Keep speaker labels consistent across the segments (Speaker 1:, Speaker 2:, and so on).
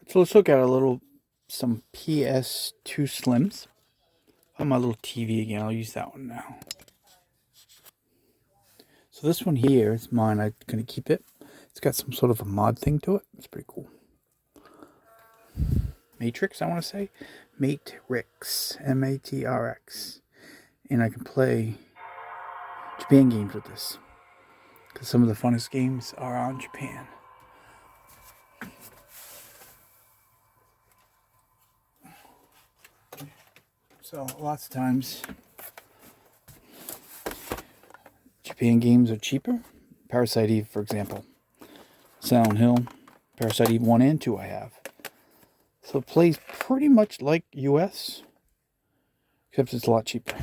Speaker 1: So let's look at some PS2 Slims on my little TV again. I'll use that one now. So this one here is mine. I'm going to keep it. It's got some sort of a mod thing to it. It's pretty cool. Matrix, I want to say. Matrix. M-A-T-R-X. And I can play Japan games with this. Because some of the funnest games are on Japan. So lots of times Japan games are cheaper. Parasite Eve, for example. Silent Hill, Parasite Eve 1 and 2 I have. So it plays pretty much like US, except it's a lot cheaper.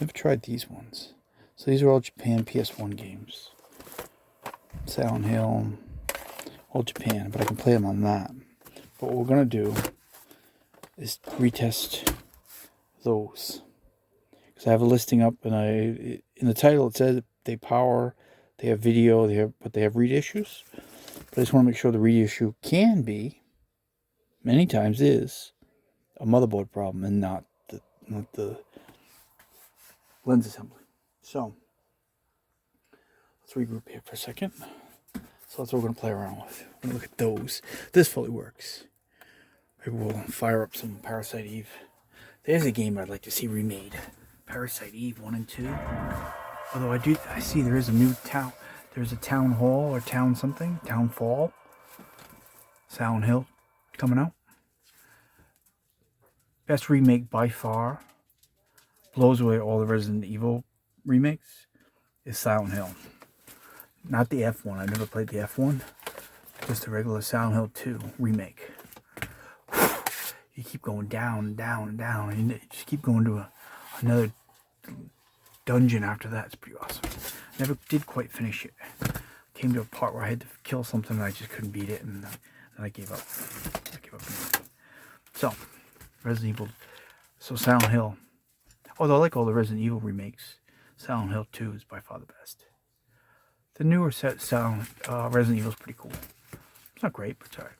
Speaker 1: Never tried these ones. So these are all Japan PS1 games. Silent Hill, all Japan, but I can play them on that. But what we're going to do is retest those. Because I have a listing up, and in the title it says they have video, but they have read issues. But I just want to make sure the read issue can be, many times is, a motherboard problem and not the lens assembly. So let's regroup here for a second. So that's what we're going to play around with. We're going to look at those. This fully works. Maybe we'll fire up some Parasite Eve. There's a game I'd like to see remade. Parasite Eve 1 and 2. Although I see there is a new town. There's a town hall or town something. Town Fall. Silent Hill coming out. Best remake by far. Blows away all the Resident Evil remakes. Is Silent Hill. Not the F1. I never played the F1. Just the regular Silent Hill 2 remake. You keep going down, down, down. And you just keep going to another dungeon after that. It's pretty awesome. Never did quite finish it. Came to a part where I had to kill something and I just couldn't beat it, and then I gave up. So, Resident Evil. So Silent Hill. Although I like all the Resident Evil remakes, Silent Hill 2 is by far the best. The newer Resident Evil is pretty cool. It's not great, but it's alright.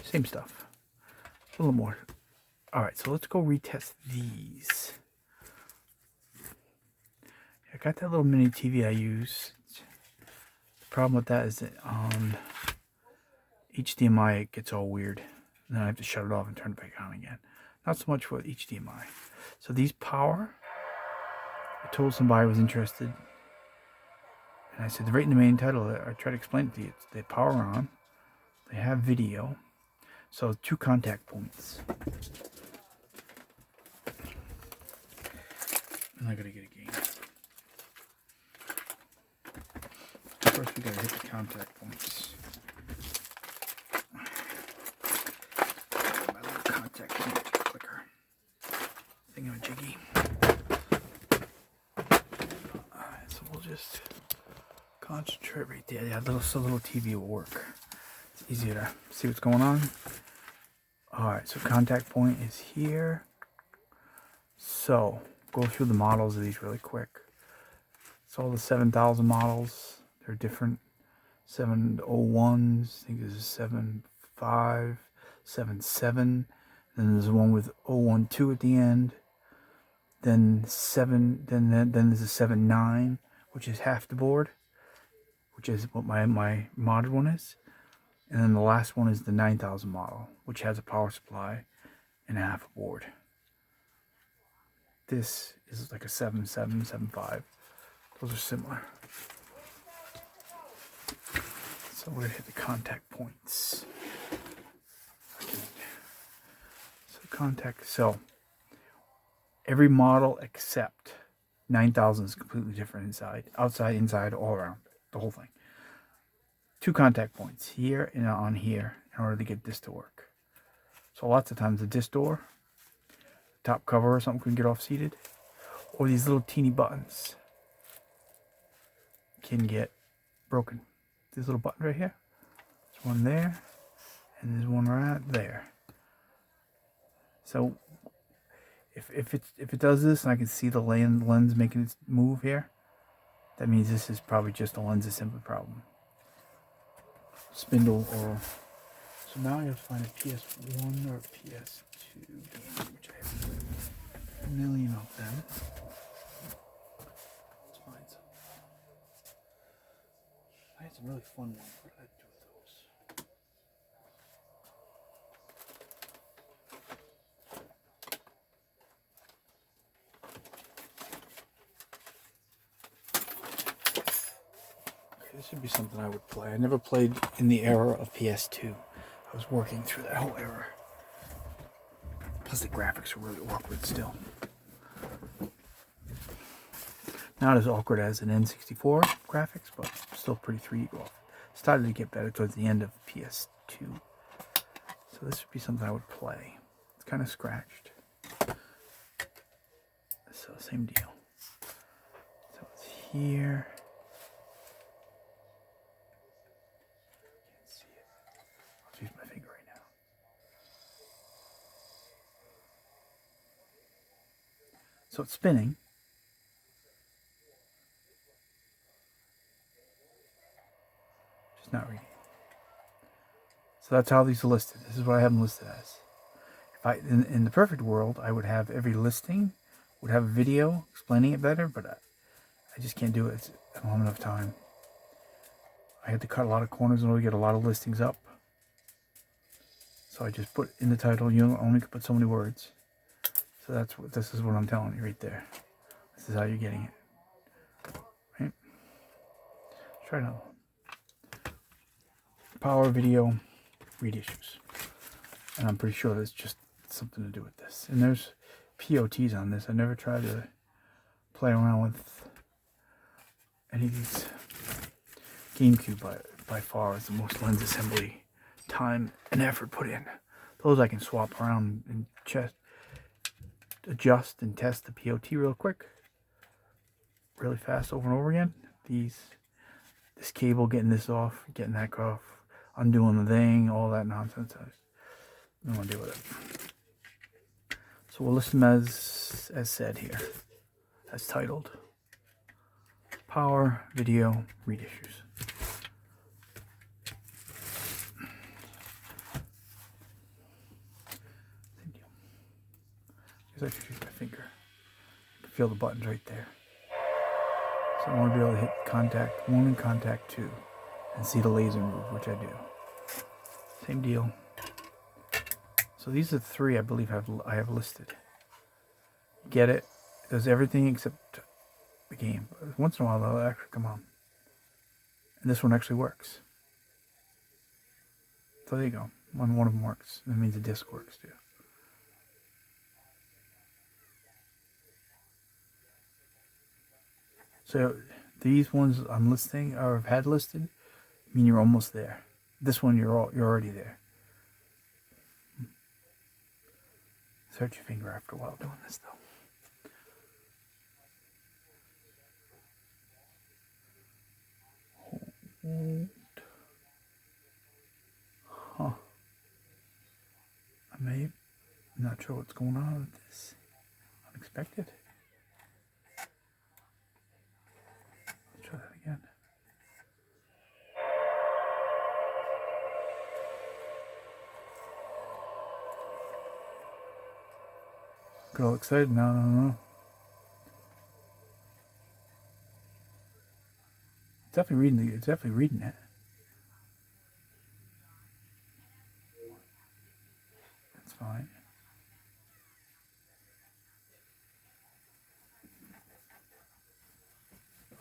Speaker 1: Same stuff. A little more. Alright, so let's go retest these. I got that little mini TV I use. The problem with that is that on HDMI it gets all weird. And then I have to shut it off and turn it back on again. Not so much with HDMI. So these power. I told somebody I was interested. And I said, right in the main title, I tried to explain it to you. They power on. They have video. So 2 contact points. And I gotta get a game. First we gotta hit the contact points. My little contact point clicker. Thingamajiggy. Alright, so we'll just concentrate right there. Yeah, so little TV will work. It's easier to see what's going on. Alright, so contact point is here. So, go through the models of these really quick. It's all the 7000 models. They're different. 701s. I think this is 75, 77. Then there's one with 012 at the end. Then then there's a 79, which is half the board, which is what my modded one is. And then the last one is the 9000 model, which has a power supply and half a board. This is like a 77, 75. Those are similar. So we're going to hit the contact points. So every model except 9000 is completely different inside, outside, inside, all around, the whole thing. 2 contact points here and on here in order to get this to work. So lots of times the disc door, top cover or something can get off seated, or these little teeny buttons can get broken. This little button right here, there's one there, and there's one right there. So if it does this and I can see the lens making its move here, that means this is probably just a lens assembly problem. Spindle or So now I have to find a PS1 or a PS2 game, which I have a million of them. Let's find some. I had some really fun ones. What did I do with those? Okay, this would be something I would play. I never played in the era of PS2. I was working through that whole era. Plus the graphics were really awkward still. Not as awkward as an N64 graphics, but still pretty 3D. Well, started to get better towards the end of PS2. So this would be something I would play. It's kind of scratched. So same deal. So it's here. Can't see it. I'll use my finger right now. So it's spinning. Just not reading. So that's how these are listed. This is what I have them listed as. If I in the perfect world, I would have every listing would have a video explaining it better, but I just can't do it. I don't have enough time. I had to cut a lot of corners in order to get a lot of listings up. So I just put in the title, you only can put so many words. So this is what I'm telling you right there. This is how you're getting it. Right? Let's try another one. Power video read issues. And I'm pretty sure there's just something to do with this. And there's POTs on this. I never tried to play around with any of these. GameCube by far is the most lens assembly time and effort put in. Those I can swap around and adjust and test the POT real quick, really fast over and over again. This cable, getting this off, getting that off, undoing the thing, all that nonsense. I don't want to deal with it. So we'll list them as said here, as titled. Power Video Read Issues. Same deal. I should use my finger. You can feel the buttons right there. So I want to be able to hit contact 1 and contact 2 and see the laser move, which I do. Same deal. So these are the 3 I believe I have listed. Get it? It does everything except the game. Once in a while they'll actually come on. And this one actually works. So there you go. One of them works. That means the disc works too. So these ones I'm listing or have had listed mean you're almost there. This one you're already there. Search your finger after a while doing this though. Huh. I'm not sure what's going on with this. Unexpected. Let's try that again. Get all excited now. No. It's definitely reading it. That's fine.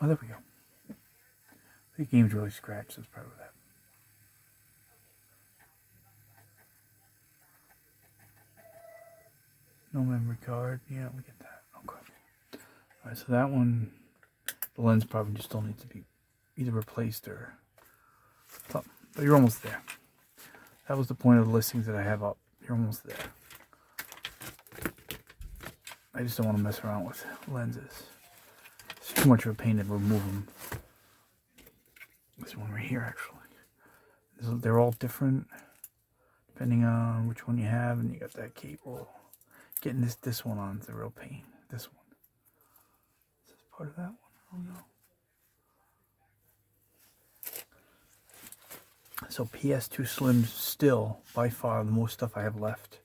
Speaker 1: Oh, there we go. The game's really scratched. That's probably that. No memory card. Yeah, we get that. Okay. Alright, so that one, the lens probably just still needs to be either replaced or something. But you're almost there. That was the point of the listings that I have up. You're almost there. I just don't want to mess around with lenses. It's too much of a pain to remove them. This one right here, actually. They're all different depending on which one you have, and you got that cable. Getting this one on is a real pain. This one. Is this part of that one? Oh no. So PS2 Slims still by far the most stuff I have left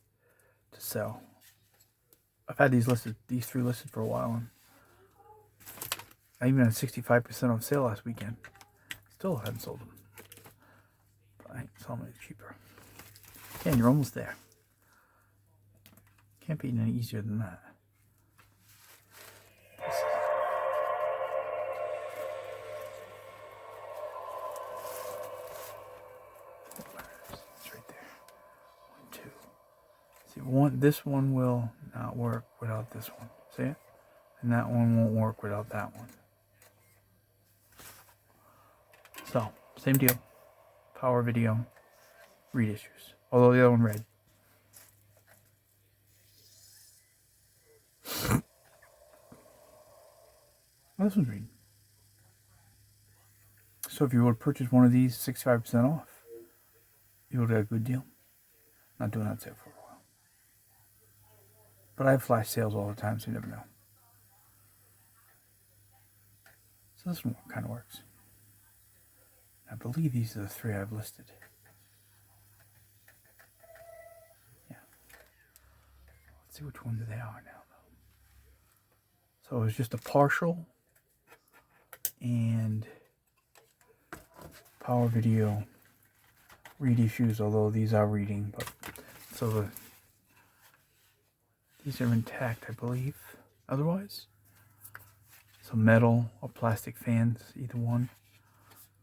Speaker 1: to sell. I've had these 3 listed for a while, and I even had 65% off sale last weekend. Still haven't sold them. But I ain't selling them cheaper. Yeah, and you're almost there. Can't be any easier than that. It's right there. 1, 2. See, this one will not work without this one. See it? And that one won't work without that one. So, same deal. Power video, reissues. Although the other one red. Well, this one's reading. So if you would purchase one of these, 65% off, you would get a good deal. Not doing that sale for a while. But I have flash sales all the time, so you never know. So this one kind of works. I believe these are the 3 I've listed. Yeah. Let's see which ones they are now, though. So it's just a partial and power video read issues, although these are reading, but so these are intact, I believe. Otherwise, so metal or plastic fans, either one.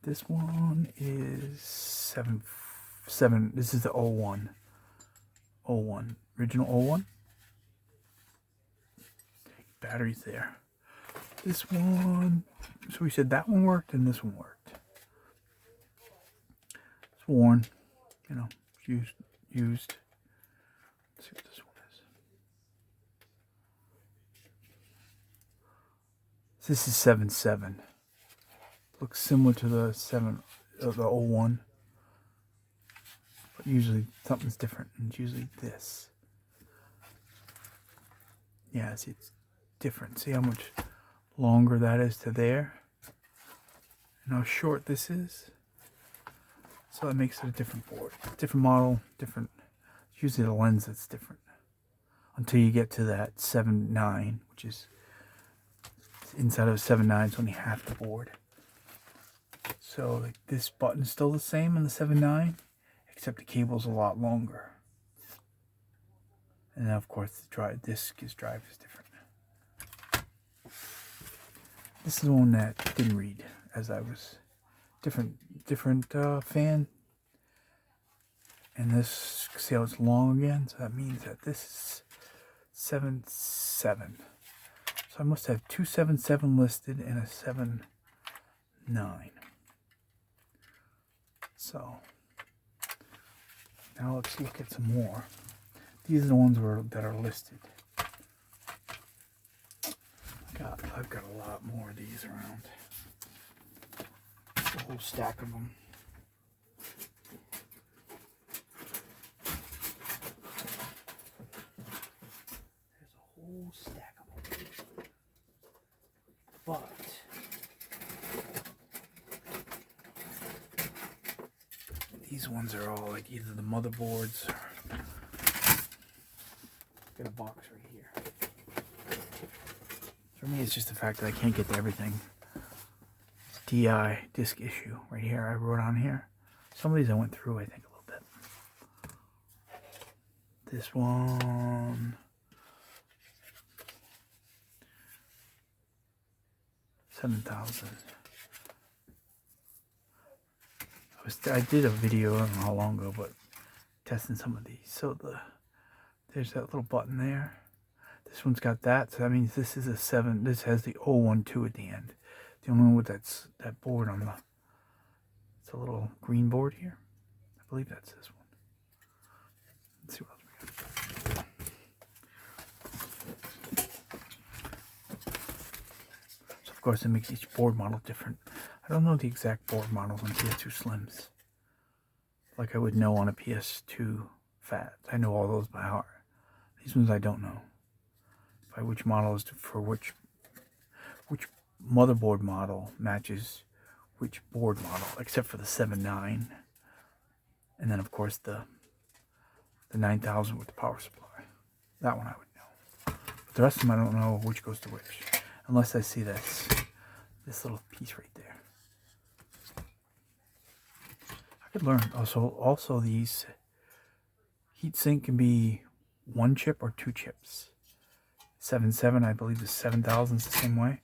Speaker 1: This one is 7. This is the 01. Original 01. Batteries there. This one, so we said that one worked and this one worked. It's worn, you know, used. Let's see what this one is. This is 7.7. Looks similar to the 01. But usually something's different, and it's usually this. Yeah, see, it's different. See how much longer that is to there, and how short this is. So that makes it a different board, different model, different. It's usually the lens that's different until you get to that 7.9, which is inside of a 7.9. It's only half the board. So like this button's still the same on the 7.9, except the cable's a lot longer. And then of course the drive is different. This is the one that didn't read, as I was different fan. And this, see how it's long again? So that means that this is 7.7. So I must have 2 7.7 listed and a 7.9. So now let's look at some more. These are the ones that are listed. I've got a lot more of these around. A whole stack of them. There's a whole stack of them. But these ones are all like either the motherboards or got a box right here. For me, it's just the fact that I can't get to everything. DI disc issue right here. I wrote on here. Some of these I went through, I think, a little bit. This one. 7,000. I did a video, I don't know how long ago, but testing some of these. So there's that little button there. This one's got that, so that means this is a 7. This has the 012 at the end. The only one with that board on it's a little green board here. I believe that's this one. Let's see what else we got. So of course it makes each board model different. I don't know the exact board models on PS2 Slims, like I would know on a PS2 Fat. I know all those by heart. These ones I don't know. By which model is for which motherboard model matches which board model, except for the 7.9, And then, of course, the 9000 with the power supply. That one I would know. But the rest of them I don't know which goes to which. Unless I see this little piece right there. I could learn. Also these heatsink can be 1 chip or 2 chips. 7.7, I believe the 7000 is the same way.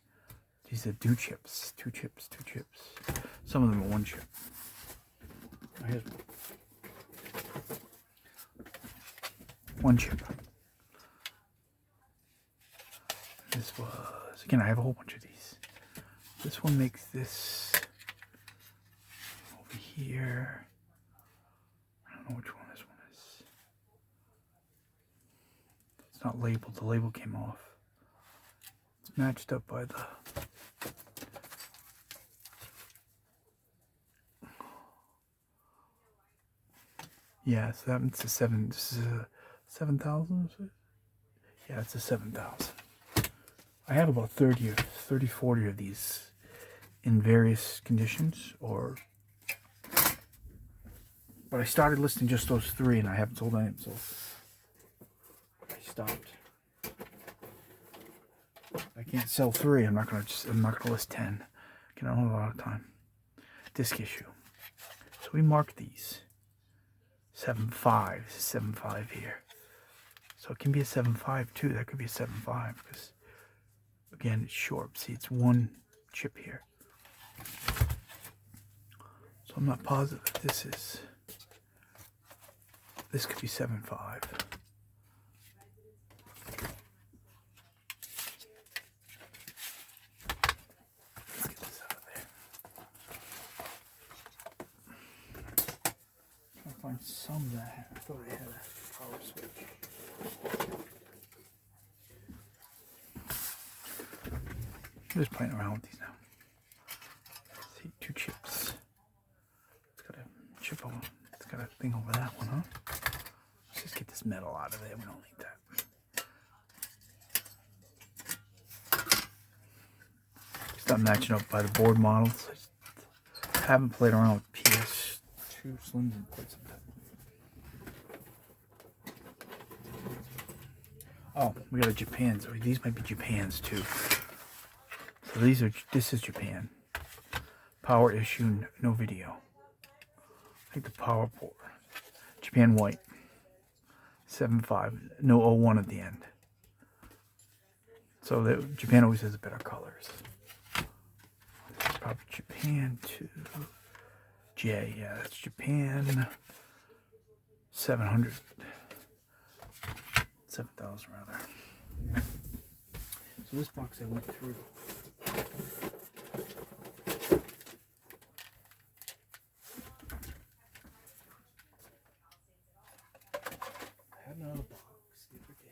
Speaker 1: These are 2 chips. 2 chips, 2 chips. Some of them are 1 chip. Oh, here's 1 chip. This was, again, I have a whole bunch of these. This one makes this over here. I don't know which one this one is. It's not labeled. The label came off. It's matched up by the... Yeah, so that one's a 7. This is a 7000. Yeah, it's a 7000. I have about 30, 40 of these in various conditions, but I started listing just those 3 and I haven't sold any, so I stopped. I can't sell 3. I'm not gonna list 10. I don't have a lot of time. Disc issue. So we marked these 7.5. 7.5 here. So it can be a 7.5 too. That could be a 7.5 because again it's short. See, it's 1 chip here. So I'm not positive this is. This could be 7.5. Let's get this out of there. I'm trying to find some that I thought I had a power switch. I'm just playing around with these now. See, 2 chips. It's got a chip over. It's got a thing over that one, huh? Let's just get this metal out of there. We don't need that. Stop matching up by the board models. I haven't played around with PS2 Slims in quite some time. Oh, we got a Japan. So these might be Japan's too. So this is Japan. Power issue, no video. I think the power port. Japan white. 7.5, no 01 at the end. So Japan always has better colors. That's probably Japan 2J. Yeah, that's Japan 700. 7,000 rather. So this box I went through. I had another box the other day.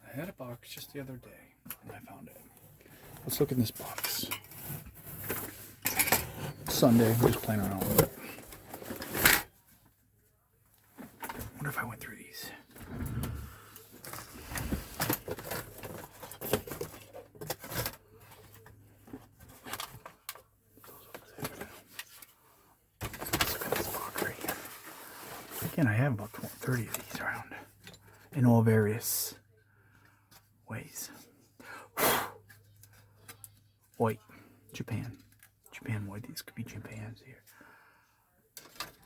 Speaker 1: I had a box just the other day and I found it. Let's look in this box. Sunday, I'm just playing around with it. I wonder if I went through these. Let's look at this box right here. Again, I have about 30 of these around in all various ways. White, Japan white. These could be Japan's here.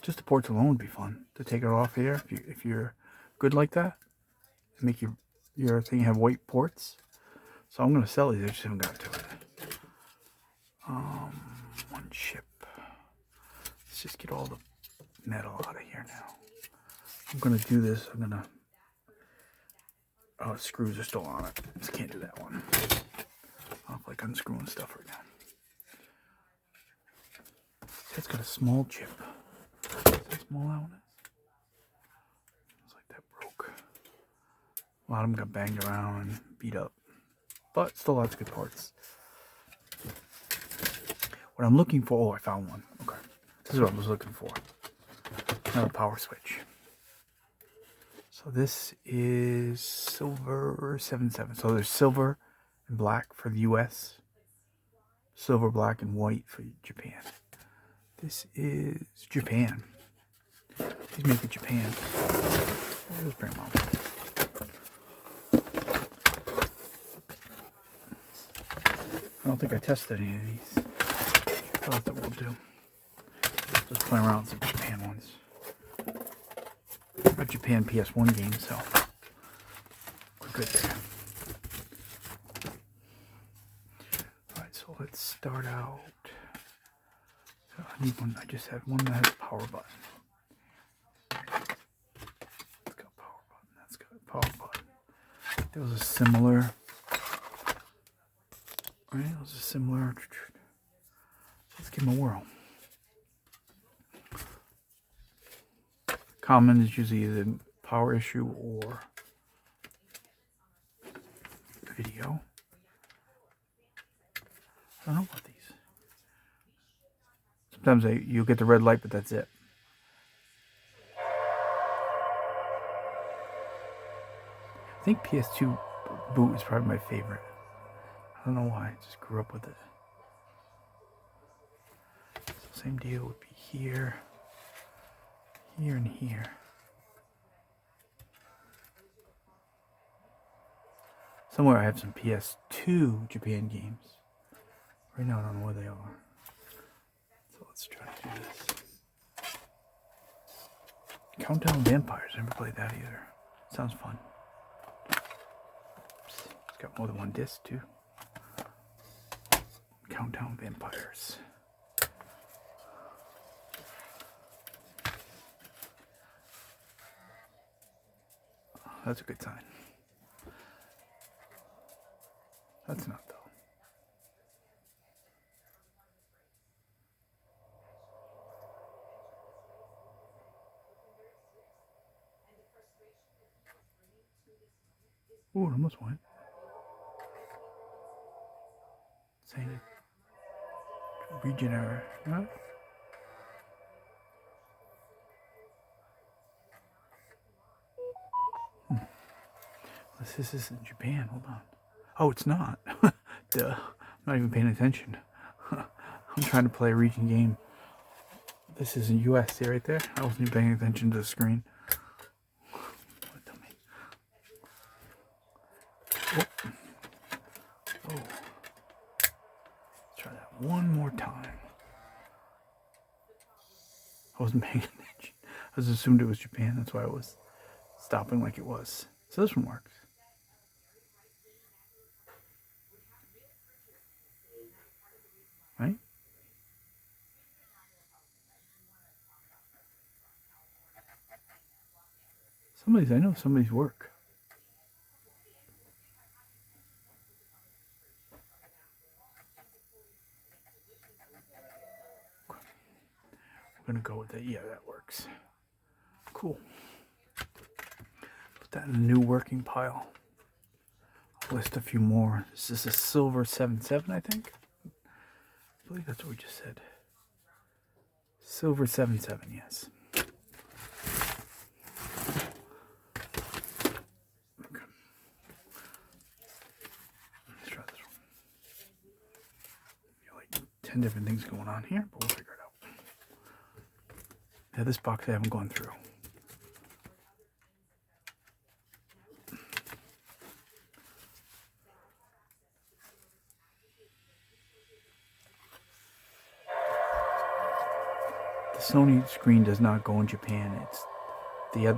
Speaker 1: Just the ports alone would be fun to take it off here if you're good like that. Make your thing have white ports. So I'm gonna sell these. I just haven't got to it. 1 chip. Let's just get all the metal out of here now. I'm gonna do this. Oh, the screws are still on it. Just can't do that one. I don't like unscrewing stuff right now. It's got a small chip. Is that small that one is? It's like that broke. A lot of them got banged around and beat up. But still lots of good parts. What I'm looking for, oh, I found one. Okay. This is what I was looking for. Another power switch. So this is silver 77. So there's silver and black for the US. Silver, black, and white for Japan. This is Japan. He's making Japan. Let's bring them out. I don't think I tested any of these. I thought that we'll do. Just play around with some Japan ones. Got Japan PS1 games, so we're good there. Alright, so let's start out. So I need one. I just had one that has a power button. It's got a power button. That's got a power button. There was a similar. Right, it was a similar. Let's give them a whirl. Common is usually the power issue or video. I don't know about these. Sometimes you'll get the red light, but that's it. I think PS2 boot is probably my favorite. I don't know why. I just grew up with it. So same deal would be here, here, and here. Somewhere I have some PS2 Japan games. Right now I don't know where they are. So let's try to do this. Countdown Vampires. Never played that either. Sounds fun. Oops. It's got more than one disc too. Countdown Vampires. Oh, that's a good sign. That's not though. Oh, it almost went. Saying it. Region error. No? This is in Japan. Hold on. Oh, it's not. Duh. I'm not even paying attention. I'm trying to play a region game. This is in US. See right there? I wasn't even paying attention to the screen. Oh. Let's try that one more time. I wasn't paying attention. I just assumed it was Japan. That's why I was stopping like it was. So this one works. Right? I know some of these work. We're going to go with that. Yeah, that works. Cool. Put that in the new working pile. I'll list a few more. This is a silver 77, I think. I believe that's what we just said. Silver 77, yes. Okay. Let's try this one. Like 10 different things going on here, but we'll figure it out. Yeah, this box I haven't gone through. The Sony screen does not go in Japan. It's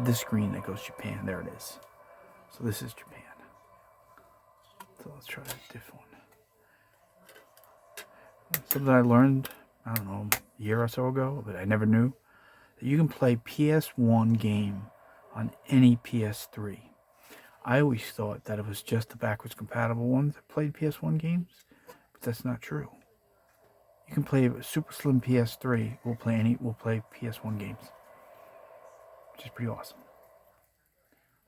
Speaker 1: this screen that goes Japan. There it is. So this is Japan. So let's try a different one. Something I learned, I don't know, a year or so ago, but I never knew. That you can play PS1 game on any PS3. I always thought that it was just the backwards compatible ones that played PS1 games, but that's not true. You can play a super slim PS3. We'll play PS1 games, which is pretty awesome.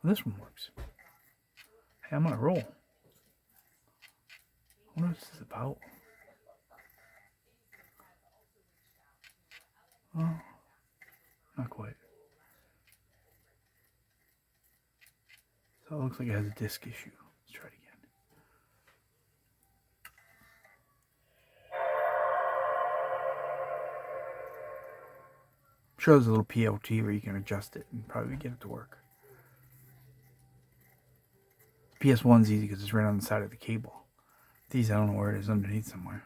Speaker 1: Well, this one works. Hey, I'm on a roll. I wonder what this is about. Oh, not quite. So it looks like it has a disk issue. Let's try it again. I'm sure there's a little PLT where you can adjust it and probably get it to work. PS1's easy because it's right on the side of the cable. These, I don't know where it is, underneath somewhere.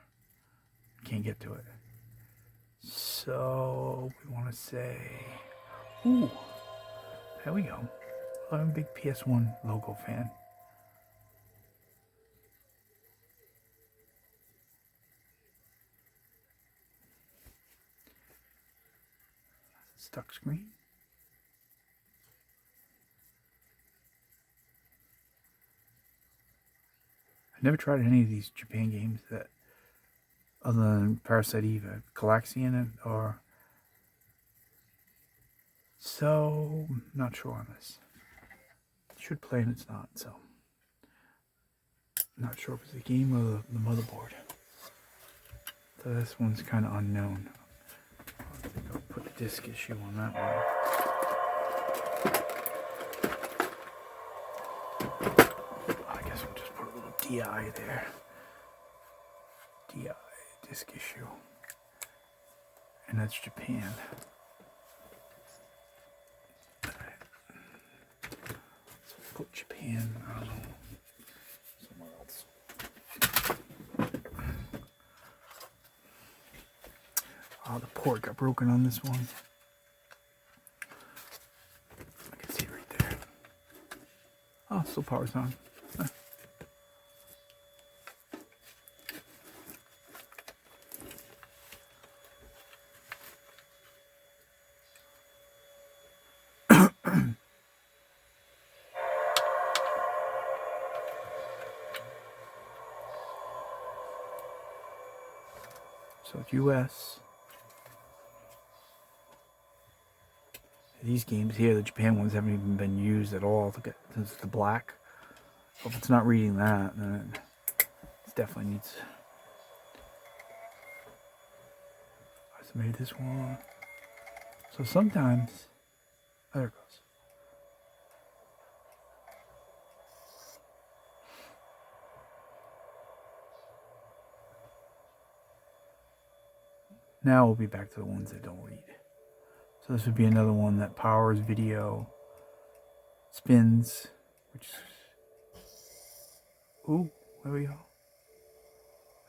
Speaker 1: Can't get to it. So we want to say, ooh, there we go. I'm a big PS1 logo fan. Stuck screen. I've never tried any of these Japan games that, other than Parasite Eve, Galaxy in it, or so. Not sure on this. It should play and it's not, so not sure if it's the game or the motherboard. So this one's kind of unknown. I think I'll put a disk issue on that one. I guess we'll just put a little DI there. DI, disk issue. And that's Japan. So put Japan, I don't know, somewhere else. Oh, the port got broken on this one. I can see it right there. Oh, still power's on. So it's US. These games here, the Japan ones, haven't even been used at all. Look at this, the black. So if it's not reading that, then it definitely needs. So maybe this one. So sometimes, oh, there it goes. Now we'll be back to the ones that don't read. So this would be another one that powers video, spins, which, ooh, there we go.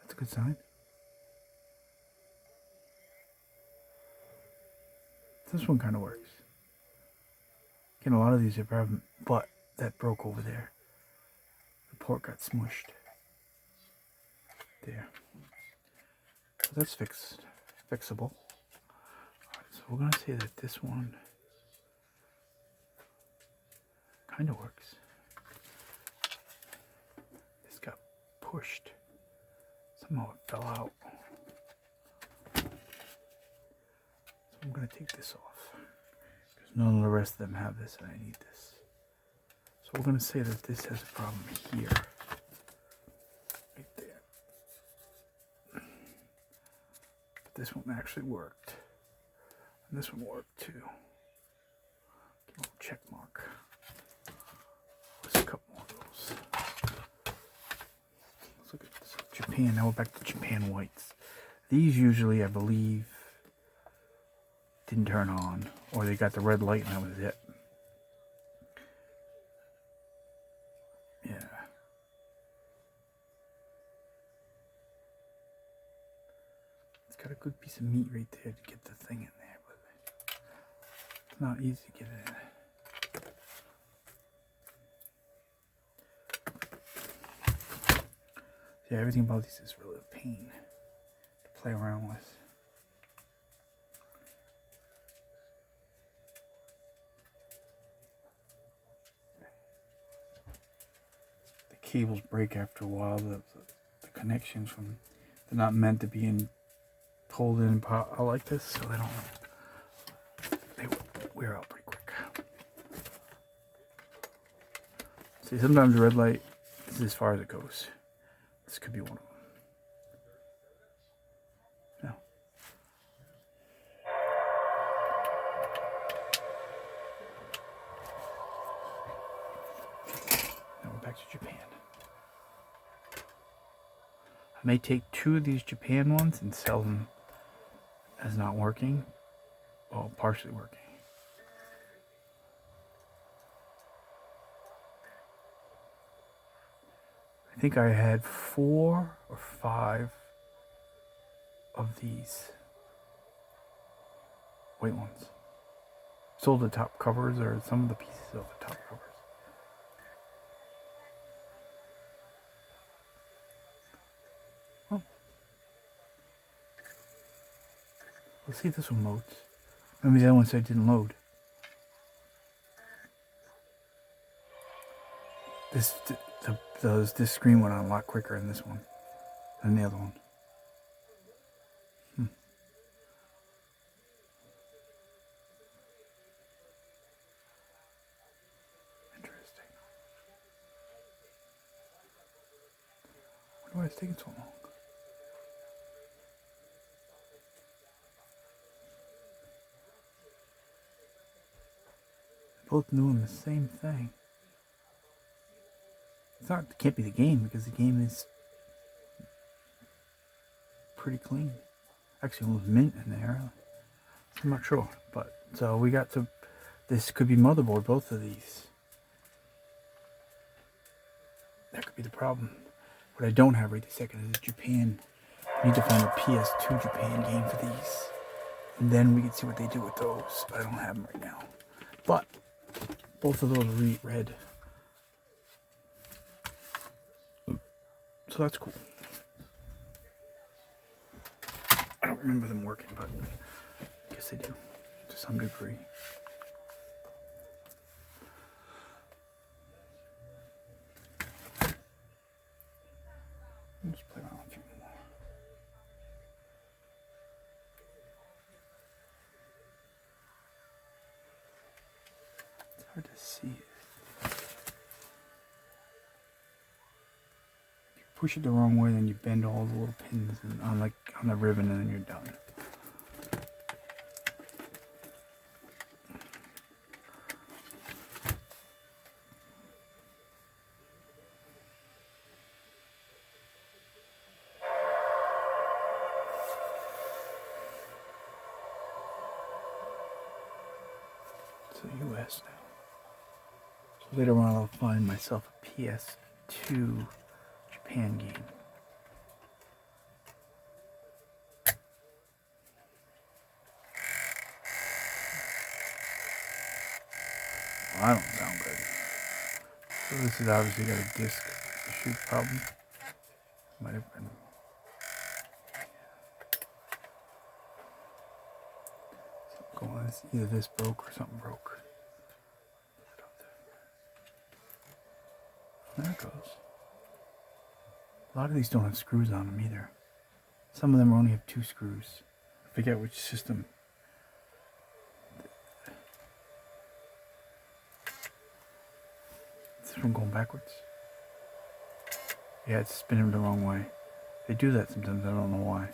Speaker 1: That's a good sign. This one kind of works. Again, a lot of these are probably, but that broke over there. The port got smushed. There. So that's fixable. So we're going to say that this one kind of works. This got pushed. Somehow it fell out. So I'm going to take this off. Because none of the rest of them have this and I need this. So we're going to say that this has a problem here. Right there. But this one actually worked. And this one worked too. Give a little check mark. Let's a couple more of those. Let's look at this. Japan. Now we're back to Japan whites. These usually, I believe, didn't turn on. Or they got the red light and that was it. Yeah. It's got a good piece of meat right there to get the thing in there. Not easy to get it in. Yeah, everything about these is really a pain to play around with. The cables break after a while. The connections from, they're not meant to be pulled in out like this, so they don't. Wear out pretty quick. See, sometimes the red light is as far as it goes. This could be one of them. No. I may take 2 of these Japan ones and sell them as not working. Well, partially working. I think I had 4 or 5 of these white ones. Sold the top covers or some of the pieces of the top covers. Oh. Let's see if this one loads. Maybe the other one said it didn't load. This screen went on a lot quicker in this one than the other one. Interesting. Why is it taking so long? They're both doing the same thing. It can't be the game because the game is pretty clean. Actually, a little mint in there. I'm not sure, but so we got to. This could be motherboard. Both of these. That could be the problem. What I don't have right this second is Japan. I need to find a PS2 Japan game for these, and then we can see what they do with those. But I don't have them right now. But both of those are red. So that's cool. I don't remember them working, but I guess they do to some degree. Let's play around a few more. It's hard to see it. Push it the wrong way, then you bend all the little pins on the ribbon, and then you're done. It's the US now. So later on, I'll find myself a PS2 Japan game. Well, that don't sound good. So this has obviously got a disc issue problem. Might have been. Something going on. Either this broke or something broke. There it goes. A lot of these don't have screws on them either. Some of them only have 2 screws. I forget which system. Is this one going backwards? Yeah, it's spinning the wrong way. They do that sometimes, I don't know why.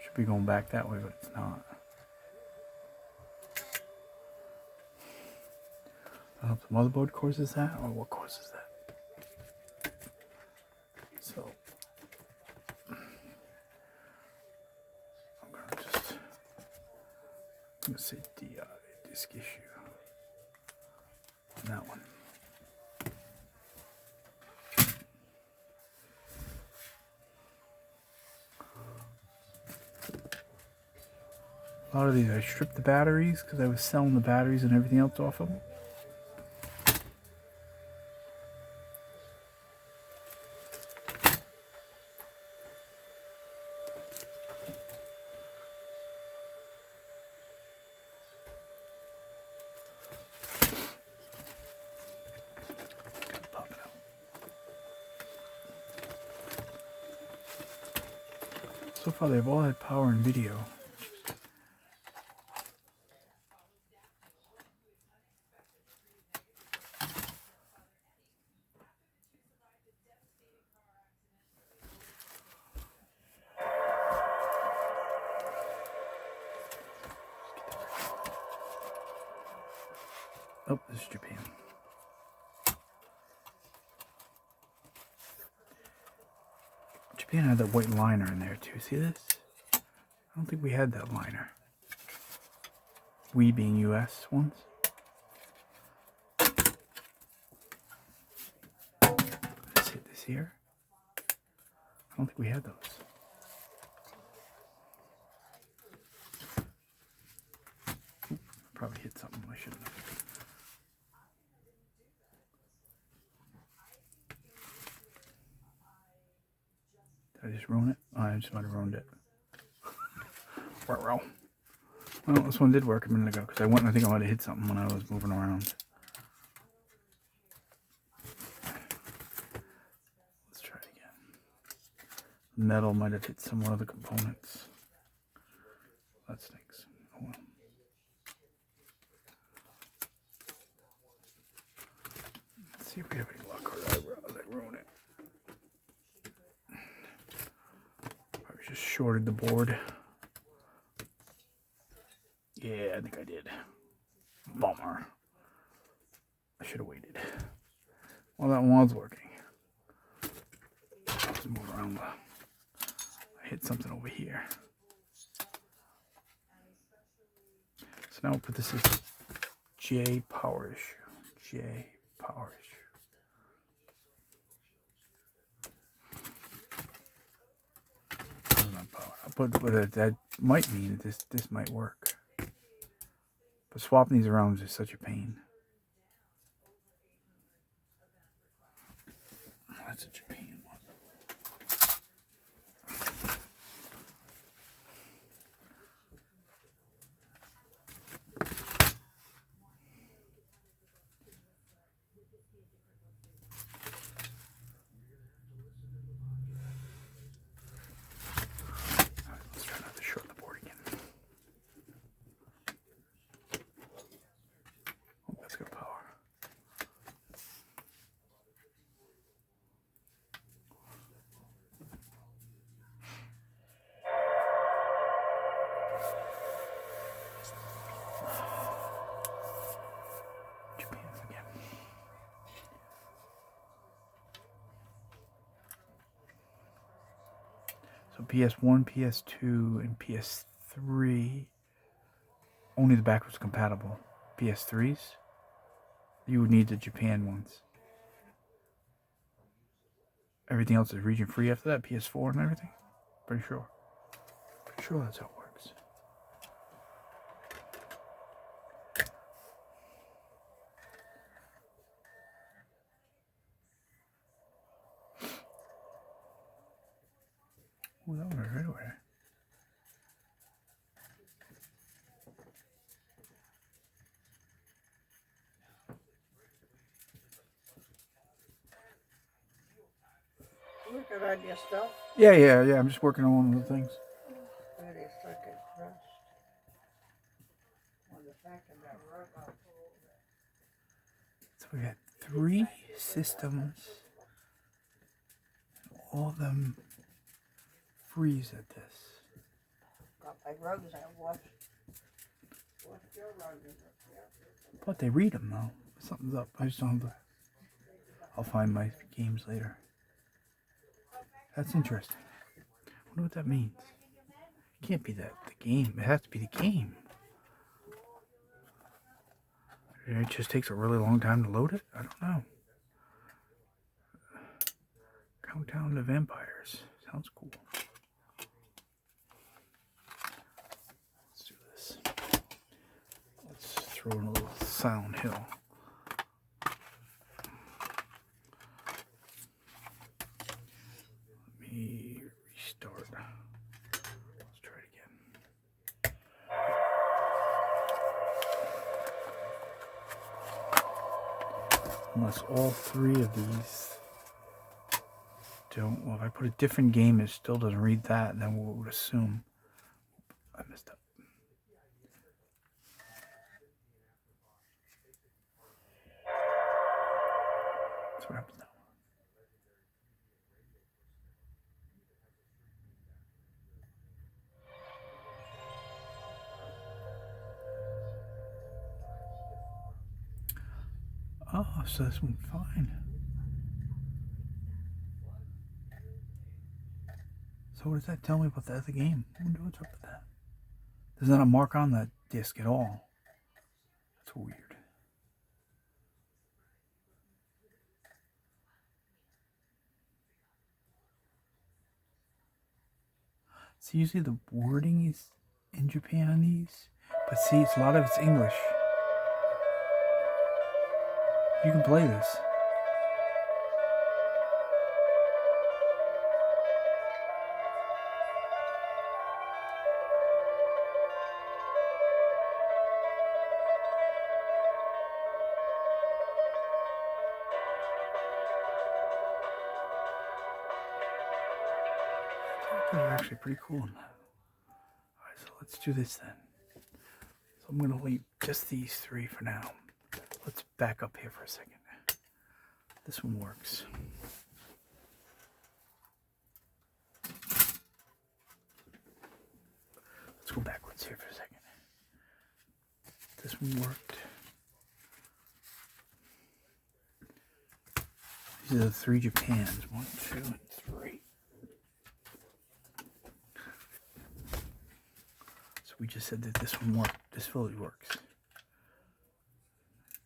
Speaker 1: Should be going back that way, but it's not. I don't know if the motherboard causes that, or what causes that. So, I'm gonna say DI, disk issue, on that one. A lot of these, I stripped the batteries because I was selling the batteries and everything else off of them. So far, they've all had power and video. Oh, this is Japan. Japan had that white liner in there too. See this? I don't think we had that liner. We being US ones. Let's hit this here. I don't think we had those. Probably hit something I shouldn't have. Did I just ruin it? Oh, I just might have ruined it. Well, this one did work a minute ago because I think I might have hit something when I was moving around. Let's try it again. Metal might have hit some one of the components. That stinks. Oh well. Let's see if we have any luck or did I ruin it. Probably just shorted the board. Yeah, I think I did. Bummer. I should have waited. Well, that one was working. Let's move around. I hit something over here. So now we'll put this as J power issue. J power issue. But that might mean that this might work. But swapping these around is such a pain. That's a Japan one. Let's try not to short the board again. Oh, that's good power. So PS1, PS2, and PS3, only the backwards compatible. PS3s, you would need the Japan ones. Everything else is region free after that, PS4 and everything. Pretty sure. Pretty sure that's how it works. Oh, that one was right away.
Speaker 2: Working on your stuff?
Speaker 1: Yeah. I'm just working on one of the things.
Speaker 2: Pretty fucking crushed. On the back of that rug.
Speaker 1: So we got 3 systems. All of them freeze at this.
Speaker 2: Got my rugs I washed. Washed your rugs.
Speaker 1: But they read them though. Something's up. I just don't have the... I'll find my games later. That's interesting. I wonder what that means. It can't be that the game. It has to be the game. It just takes a really long time to load it? I don't know. Countdown to Vampires. Sounds cool. Let's do this. Let's throw in a little Silent Hill. Let me restart. Let's try it again. Unless all 3 of these don't. Well, if I put a different game, it still doesn't read that, then we would assume. I messed up. That's what happens now. Oh, so this one's fine. So what does that tell me about the other game? I wonder what's up with that. There's not a mark on the disc at all. That's weird. See, usually the wording is in Japan on these, but see, it's a lot of it's English. You can play this. Those are actually pretty cool. Alright, so let's do this then. So I'm going to leave just these three for now. Let's back up here for a second. This one works. Let's go backwards here for a second. This one worked. These are the three Japans. 1, 2, and 3. So we just said that this one worked. This fully works.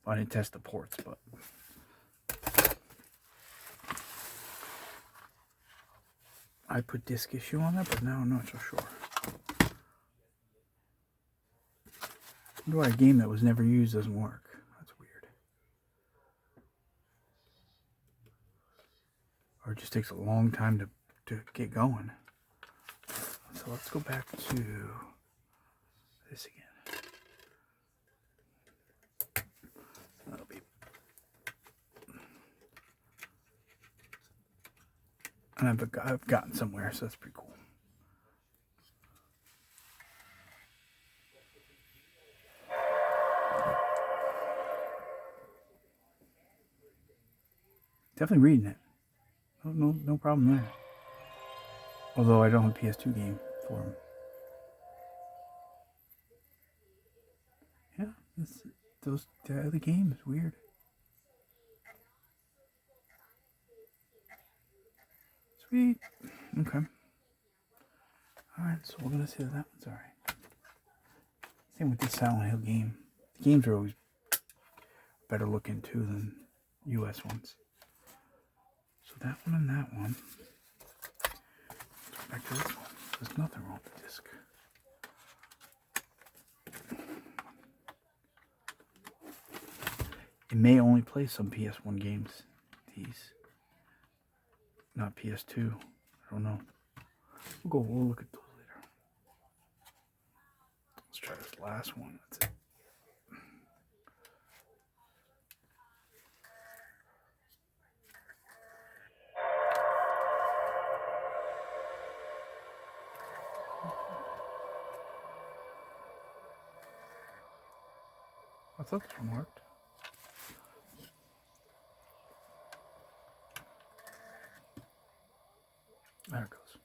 Speaker 1: I didn't test the ports, but I put disk issue on that, but now I'm not so sure. Wonder why a game that was never used doesn't work. That's weird. Or it just takes a long time to get going. So let's go back to this again. That'll be. And I've gotten somewhere, so that's pretty cool. Definitely reading it. No problem there. Although I don't have a PS2 game for them. Yeah, the other game is weird. Sweet. Okay. Alright, so we're gonna say that one's alright. Same with the Silent Hill game. The games are always better looking too than US ones. So that one and that one. Let's go back to this one. There's nothing wrong with the disc. It may only play some PS1 games. These. Not PS2. I don't know. We'll look at those later. Let's try this last one. That's it. I thought this one worked. There it goes.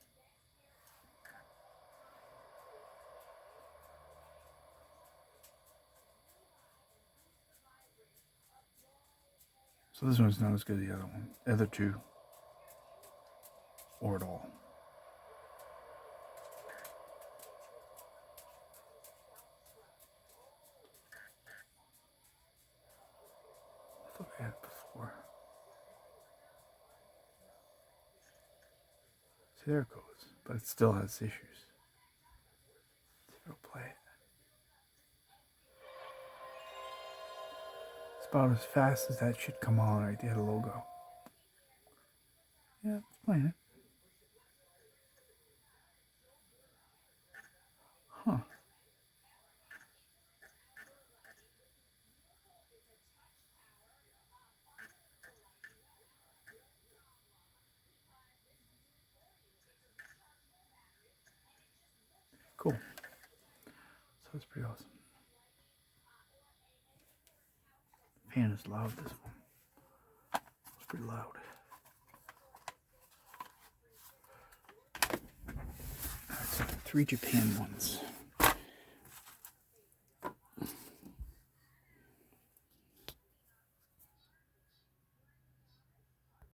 Speaker 1: So this one's not as good as the other one. The other two. Or at all. I thought I had it before. See, there it goes. But it still has issues. Let's see if it'll play it. It's about as fast as that should come on right there, the logo. Yeah, it's playing it. Huh. Cool. So that's pretty awesome. Fan is loud, this one. It's pretty loud. Alright, so 3 Japan ones.